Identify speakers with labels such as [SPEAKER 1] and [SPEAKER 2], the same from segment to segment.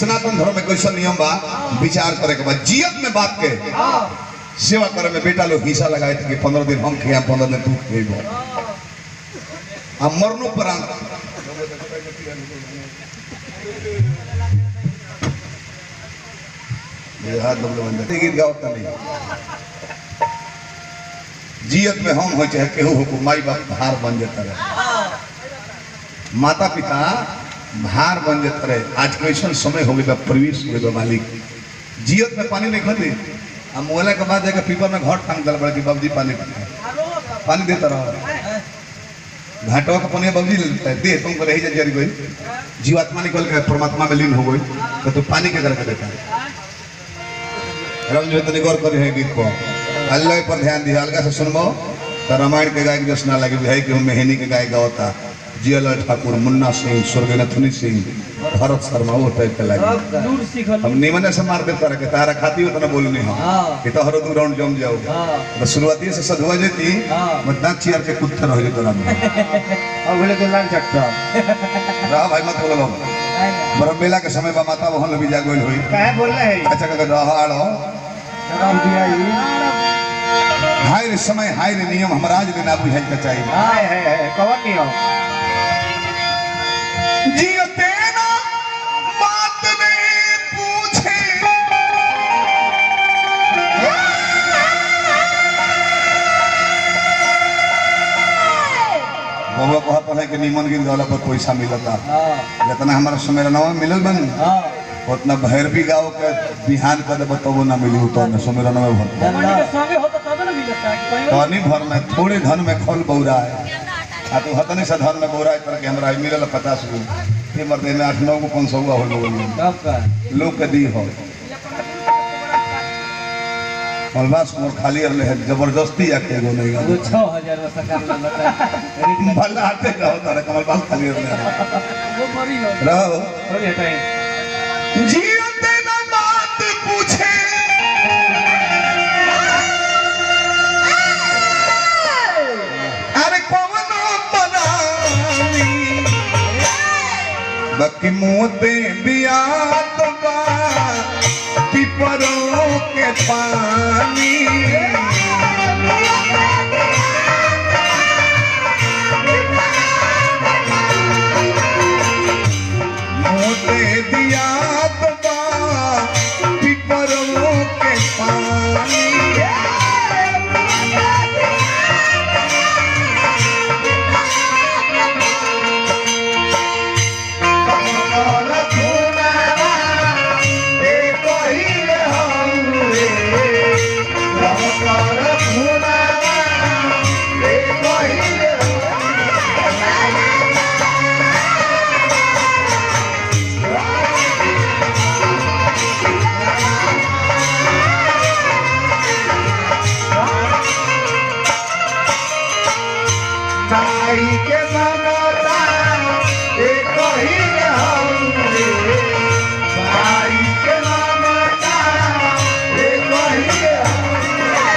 [SPEAKER 1] सनातन धर्म में कैसा नियम बा विचार करे के बाद जियत में बात के सेवा करे में बेटा लोग हिस्सा लगाए थे कि 15 दिन हम खिया 15 दिन तू खेबो आ मरनो पर ये हाथ दबले बंद गीत गाओ नहीं जियत में हम हो चाहे केहू हो माई बाप भार बन जाता रहे माता पिता भार बन जाता रहे। आज कैसा समय हो गया प्रवेश हो गया मालिक जियत में पानी नहीं खते आ मोहल्ला के बाद जाकर पीपर में घाट टांग दल कि बाबूजी पानी देता रहो घाटवा का पानी बाबूजी ले लेता है दे तुमको रही जाए कोई जीवात्मा निकल के परमात्मा में लीन हो गई तो तू पानी के करके देता है। रमजो गौर करे है गीत को अल्लाह पर ध्यान दिया अलगा से सुनबो तो रामायण के गायक जैसे ना लगे है कि मेहनी के गायक गाता जियल ठाकुर मुन्ना सिंह स्वर्गनाथनी सिंह भरत शर्मा वो टाइप के लगे हम निमने से मार देता रहे तारा खाती हो तो ना बोलनी हो कि तो हर दो राउंड जम जाओ बस शुरुआती से सधवा जेती मत दांत चियर के कुत्ता रह जेतो राम
[SPEAKER 2] अब बोले तो लाल चट्टा
[SPEAKER 1] रहा भाई मत बोलो बरम बेला के समय बा माता वहन भी जागोल होई
[SPEAKER 2] काहे बोल रहे हैं
[SPEAKER 1] अच्छा का रहाड़ो
[SPEAKER 2] राम दिया ही
[SPEAKER 1] हाय रे समय हाय रे नियम हमरा आज लेना बुझाई के चाहिए
[SPEAKER 2] हाय है कौन नियम
[SPEAKER 1] जियते ना बात नहीं पूछे बाबा कहता है कि निमन गिन वाला पर पैसा मिलता जितना हमारा समय नवा मिलल बन उतना भैरवी गाँव के बिहान कर देव तब ना मिली उतना समय नवा भर भर में थोड़े धन में खोल बौरा है आ तो हतनी से धन में बौरा है कि हमरा मिलल 50 गो ये मरते में 8-9 गो 500 गो हो लोग के दी हो मलबास कुमार खाली रहे जबरदस्ती आके गो नहीं गो
[SPEAKER 2] 6000 में सरकार ने
[SPEAKER 1] भला आते रहो तारे कमलबास खाली रहे
[SPEAKER 2] वो मरी
[SPEAKER 1] रहो
[SPEAKER 2] अरे हटाए
[SPEAKER 1] जीते ना बात पूछे अरे कौन बनानी बाकी मोते बियात बा पिपरों के पानी मोते बियात बा पिपरों के पानी के ममता एक ही हमरे भाई के ममता एक ही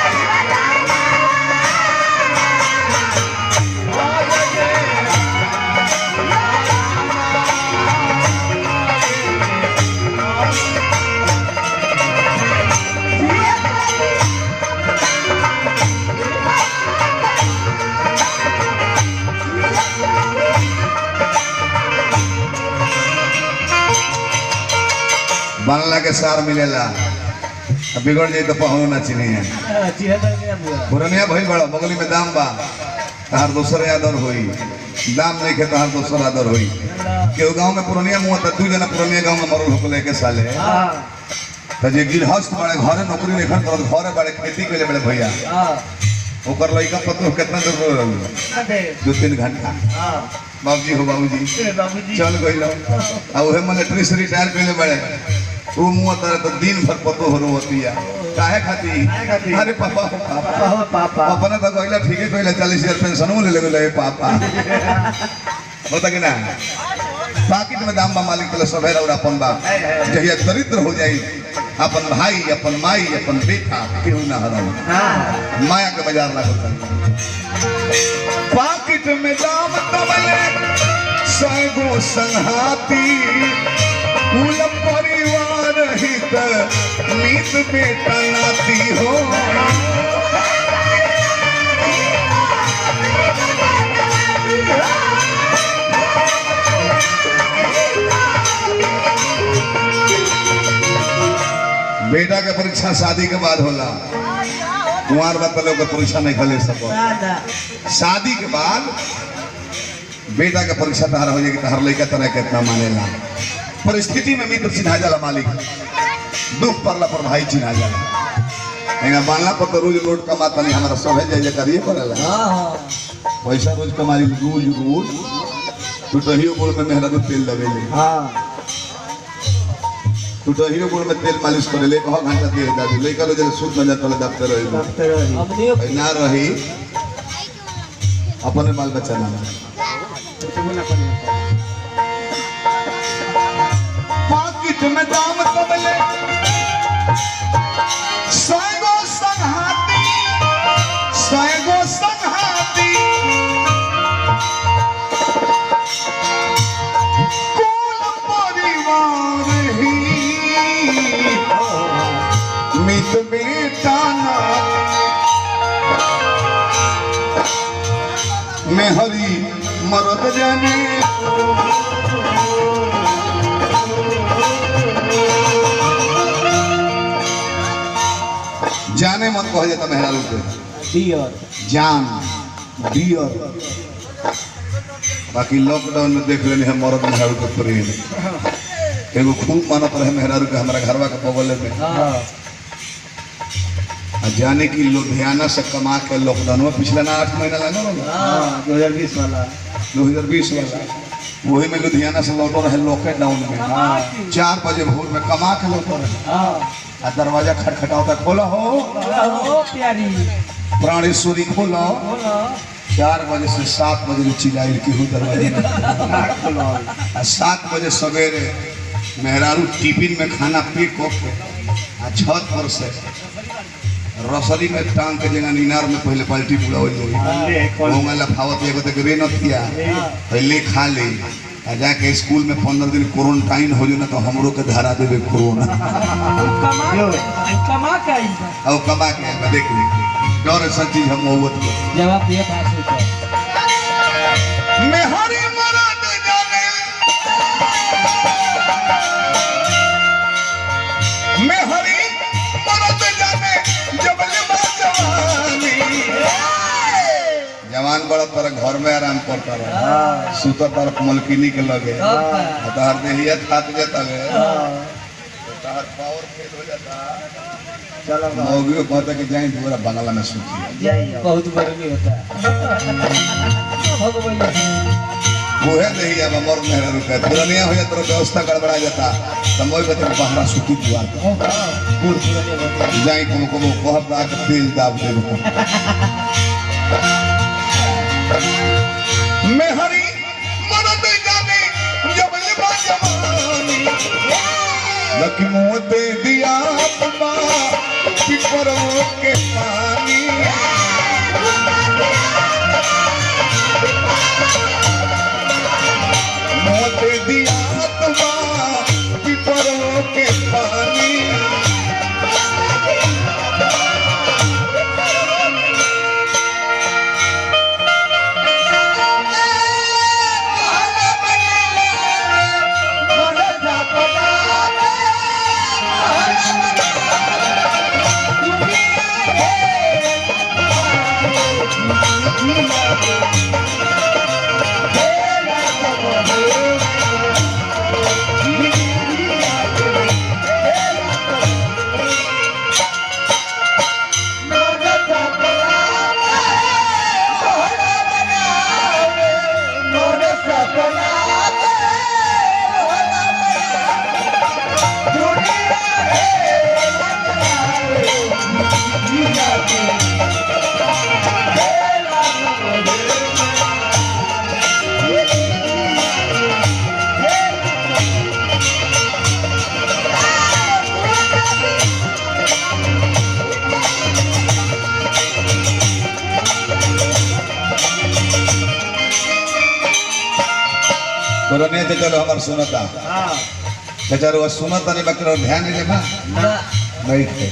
[SPEAKER 1] बनला के सार मिलेला बिगड़ जाए तो पहुँच ना चिन्ह पुरनिया भई बड़ा बगली में दाम बा तहार दूसरे आदर होई दाम नहीं खे तहार दूसरा आदर होई केहू गाँव में पुरनिया मुँह तक 2 जना पुरनिया गाँव में मरल होके लेके साले तो जे गिरहस्थ बड़े घरे नौकरी लेखन करत घरे बड़े खेती के बड़े भैया ओकर लइका पतो कितना दूर रहल 2-3 घंटा बाबूजी हो बाबूजी चल गइल आ ओहे मिलिट्री से रिटायर कइले बड़े वो मुँह तर तो दिन भर पतो हो रोतिया काहे खाती अरे पापा पापा अपने तो कहला ठीक है कहला 40,000 पेंशन ले ले पापा होता कि ना पाकिट में दाम बा मालिक के सवेरा और अपन बा जहिया दरिद्र हो जाई अपन भाई अपन माई अपन बेटा केहू ना हराओ माया के बाजार लागल पाकिट में दाम तबले सैगो संहाती कुल मीत बेटा नाती हो बेटा के परीक्षा शादी के बाद होला कुंवार बतलो के परीक्षा नहीं खले सको शादी के बाद बेटा के परीक्षा तहार हो जाएगी तहार लड़का तरह कितना मानेला परिस्थिति में मित्र चिन्हा जाला मालिक दुख पड़ला पर भाई चिन्हा जाला एंगा मानला पर तो रोज रोज कमाता नहीं हमारा सब है जाए करिए पड़ेला पैसा रोज कमाई रोज रोज तू तो ही बोल में मेहनत तेल लगेले तू तो हीरो बोल में तेल मालिश करे ले कहो घंटा दे दादी लइका लो जले सूत न जात ले दफ्तर रही ना रही अपने बाल बच्चा ना पाकिट में दाम कमले सैगो संघाती कुल परिवार ही मित बेटा मैं हरी मरद जाने जाने मत कह जाता मेहरारू के जान डियर बाकी लॉकडाउन में देख लेने हम मरद मेहरारू के प्रेम एगो खूब मानत रहे मेहरारू के हमारा घरवा के बगल में जाने की लुधियाना से कमा के लॉकडाउन में पिछला ना 8 महीना लगा
[SPEAKER 2] 2020 वाला
[SPEAKER 1] वही में लुधियाना से लौटो रहे लॉकडाउन में 4 बजे भोर में कमा के लौटो रहे दरवाजा खटखटाओ तक खोला हो
[SPEAKER 2] प्यारी
[SPEAKER 1] प्राणेश्वरी खोलो 4 बजे से 7 बजे चिल्लाई की हूँ दरवाजे 7 बजे सवेरे मेहरारू टिफिन में खाना पैक होके छत पर से रसरी में टांग के जगह नीनार में पहले पलटी पूरा हो लफावत एगो तक रे नथिया पहले खा ले आ जाके स्कूल में 15 दिन क्वारंटाइन हो ना तो हमरो के धरा देवे कोरोना
[SPEAKER 2] कमा
[SPEAKER 1] के देख ले डर ऐसा चीज हम मोहब्बत
[SPEAKER 2] जवाब दिया
[SPEAKER 1] मैं हरी मरद जाने मैं हरी मरद जाने जवान बड़ा तरह घर में आराम करता रहा सुता तरफ मलकिनी के लगे तहर देहिया थाक जाता है तहर पावर फेल हो जाता चलो मौगियो कहता कि जाए पूरा बंगला में सूती
[SPEAKER 2] बहुत गर्मी होता
[SPEAKER 1] वह देहिया मर मेहरा रुका पुरानिया हो जाता व्यवस्था गड़बड़ा जाता समय बता बहरा सूती दुआ जाए को बहुत रात तेल दाब दे मैं हरी मरद जाने जब जवानी लखमो दे दिया पिपरों के पानी मोते दिया पिपरों के पानी चलो हमार सुनता बेचारो सुनता नहीं बाकी ध्यान नहीं देना नहीं थे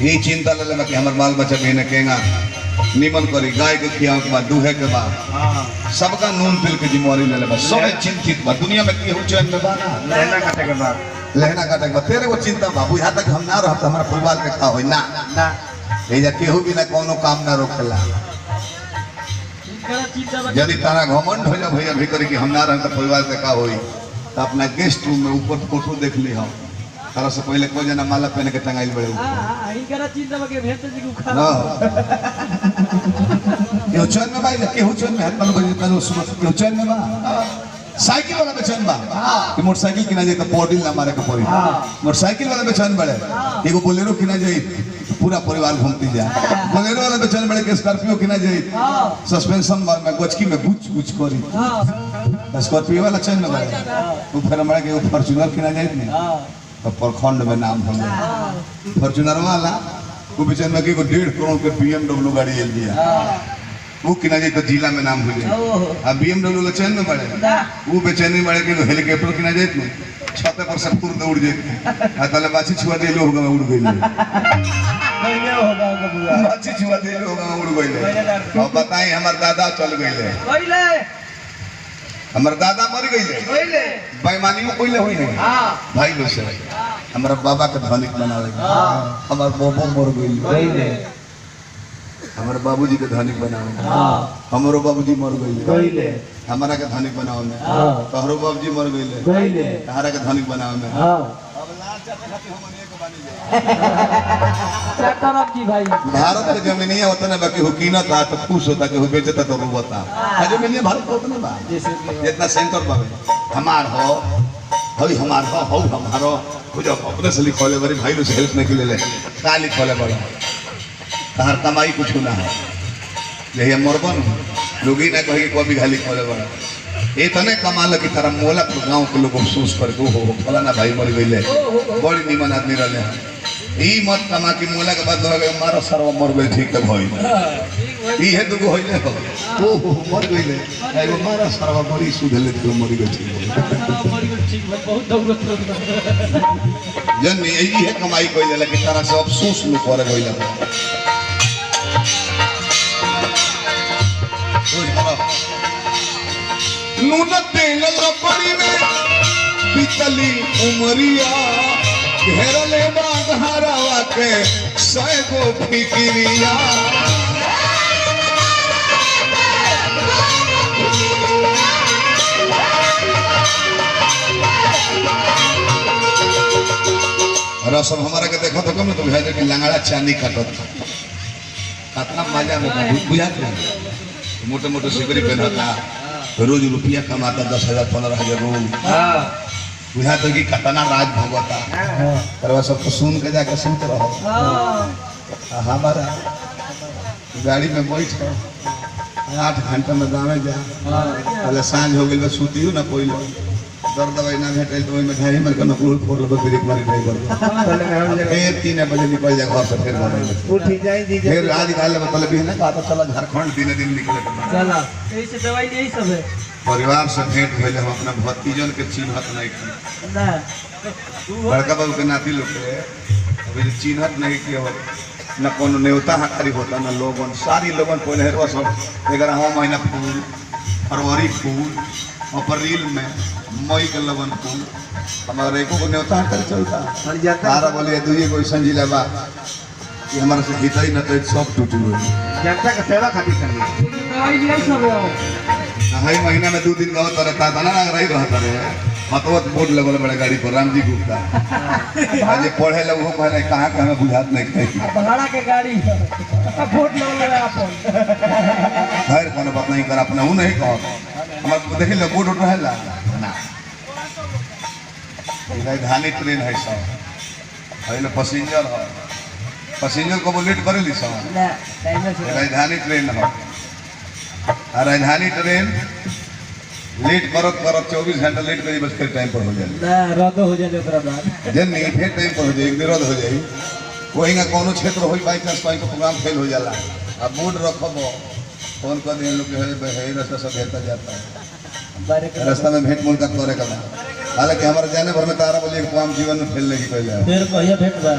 [SPEAKER 1] यही चिंता ले लेना कि हमारे बाल बच्चा भी ने केगा निमन करी गाय के खियाओ के बाद दूहे के बाद सबका नून तिल के जिम्मेवारी ले लेबा सब चिंतित बा दुनिया में केहू चैन में बा ना लहना काटे के बाद तेरे को चिंता बा बुझा तक हम ना रहत हमारा परिवार के का होई ना ना एजा केहू भी ना कोनो काम ना रोकला यदि तारा घमंड हो जा भैया भीतर कि हम ना रहत परिवार के का होई तो अपना गेस्ट रूम में ऊपर फोटो देख ली हम तारा से पहले कोई जना माला पहन के टंगाइल बड़े ऊपर
[SPEAKER 2] हां इनकरा चिंता बा के भेट जी को खा
[SPEAKER 1] ना यो चैन में भाई केहू चैन में हाथ मानो बजे तारो सुबह यो चैन में बा साइकिल वाला बेचैन बा कि मोटरसाइकिल किना जाए तो पोडिल ना मारे के पड़ी मोटरसाइकिल वाला बेचैन बड़े एगो बोलेरो किना जाए पूरा परिवार घूमती जाए बोलेरो वाला बेचैन बड़े के स्कॉर्पियो किना जाए सस्पेंशन में गोचकी में गुच गुच करी स्कॉर्पियो वाला चैन में बड़े ऊपर हमारे के फॉर्च्यूनर किना जाए नहीं तो प्रखंड में नाम हम फॉर्च्यूनर वाला वो बेचैन में के 1.5 करोड़ के BMW गाड़ी ले लिया वो किना जाए तो जिला में नाम हो जाए अब BMW चैन में बढ़े वो बेचैनी बढ़े कि हेलीकॉप्टर किना जाए तो छत पर सब पूर्ण उड़ जाए तले बाछी छुआ दे लोग उड़ गई बाछी छुआ दे लोग उड़ गई अब बताएं हमार दादा चल गए हमार दादा मर गई बेईमानियों कोई हुई नहीं भाई लोग से हमारा बाबा के धनिक बनावे हमार बाबू मर गई हमारे बाबूजी के धनिक बनावे हमारो बाबूजी मर गईले हमारा के धनिक बनावे में तोहरो बाबूजी मर गईले तहरा के धनिक बनावे में
[SPEAKER 2] जी भाई
[SPEAKER 1] भारत के जमीनिया होता ना बाकी हुकीना था तो खुश होता कि बेचता तो रोता जमीनिया भारत का होता ना बा जितना सेंटर पावे हमार हो हई हमार हो हमारो कुछ अपने से लिखोले बड़ी भाई लोग से हेल्प नहीं के ले का लिखोले बड़ा तहार कमाई कुछ ना है यही मरबन लोग ही ना कहे कभी खाली खोले बड़ा ये तो नहीं कमाल की तरह मोला तो गाँव के लोग अफसोस कर हो फलाना भाई मर गई बड़ी निमन आदमी रहे ई मत कमा की मोला के बाद मारा सरवा मर गई ठीक है भाई ये दुगो होइले हो मर गई एगो मारा सरवा बड़ी सुधले तो मर गई
[SPEAKER 2] ठीक बहुत दौलत
[SPEAKER 1] जन यही है कमाई कोई कि तरह से अफसोस लोग करे गइला नून तेल रपड़ी में बितली उमरिया घेरले बाघारावा के सैगो फिकिरिया रसम हमारा के देखा तो कम तो बुझा कि लंगड़ा चांदी काटत कितना मजा में बुझा मोटे मोटे सिकरी पहनता रोज रुपया कमाता 10,000 15,000 रोज बुझा तो कि कतना राज भोगता पर सब तो सुन के जाके सुनते रहो हमारा गाड़ी में बैठ 8 घंटा में गाँव जा पहले सांझ हो गई सूतियो ना कोई दर दवाई ना भेटे तो में ढाई मर के नकुल फोड़ लो ब्रेक मारी ड्राइवर फिर 3 बजे निकल जा घर से फिर
[SPEAKER 2] उठी जाई जी
[SPEAKER 1] फिर आज काल मतलब भी ना कहा चला झारखंड दिन निकले
[SPEAKER 2] चला ऐसे दवाई यही सब है
[SPEAKER 1] परिवार से भेंट भइले हम अपना भतीजन के चिन्हत नहीं की
[SPEAKER 2] ना
[SPEAKER 1] बड़का बाबू के नाती लोग के अभी चिन्हत नहीं की हो न कोनो नेवता हकारी होता न लोगन सारी लोगन पहले हेरवा सब 11वां महीना फूल फरवरी फूल अप्रैल में मई के लगन फूल हमारे एको को नेवता हकारी चलता तारा बोले दुई को ऐसा जिला बा कि हमारे से हित ही न तो सब टूटी हुई
[SPEAKER 2] जनता का सेवा खातिर करनी दवाई यही सब है
[SPEAKER 1] हई महीना में 2 दिन गाँव रहता दाना लग रही रहता रे मतवत बोर्ड लगल बड़े गाड़ी पर राम जी गुप्ता आज पढ़े लोग हो पहले कहाँ के हमें बुझात नहीं कही
[SPEAKER 2] भाड़ा के गाड़ी वोट लगल अपन
[SPEAKER 1] खैर कोनो बात नहीं कर अपना वो नहीं कहो हमारे देखिए लोग बोर्ड उठ रहेला ना राजधानी ट्रेन है सब पहले पैसेंजर है पैसेंजर को लेट करेली सब राजधानी ट्रेन है राजधानी ट्रेन लेट करत 24 घंटा लेट करी बस फिर टाइम पर हो जाए
[SPEAKER 2] ना रद्द हो जाए ओकरा बाद
[SPEAKER 1] जन नहीं फिर टाइम पर हो जाए एक दिन रद्द हो जाए कोई ना कोनो क्षेत्र होई बाई चांस कोई प्रोग्राम फेल हो जाला अब बोर्ड रखब फोन कर दिन लोग है रास्ता सब भेजता जाता है रास्ता में भेंट मुलाकात करे का हालांकि हमारे जाने भर में तारा बोलिए कि हम जीवन में फैलने की कोई जाए
[SPEAKER 2] फिर कहिए भेट बा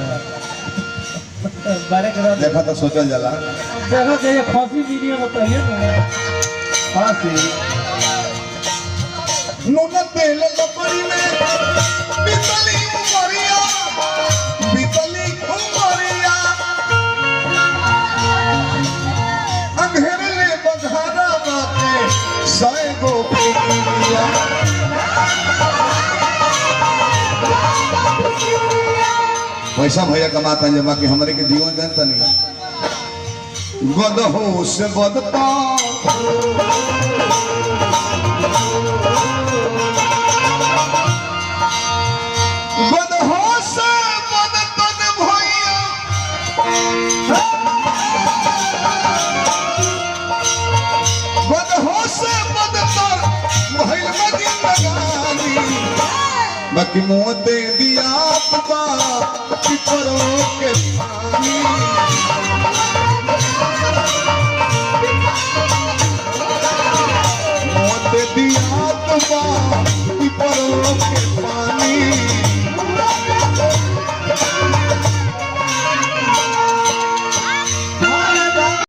[SPEAKER 2] बारे करा
[SPEAKER 1] देखा तो सोचल जाला
[SPEAKER 2] देखो कि ये फांसी वीडियो बताइए ना फांसी
[SPEAKER 1] नून तेल लपड़ी में बीतली उमरिया अंधेरे ले बघारा बाटे साए गो पिया पैसा भैया कमाता है जमा कि हमारे के जीवन जानता नहीं गद हो से बदता गद हो से बदता भैया गद हो से बदता भैल मगिन लगानी बाकी मुँह दे दिया कि परो के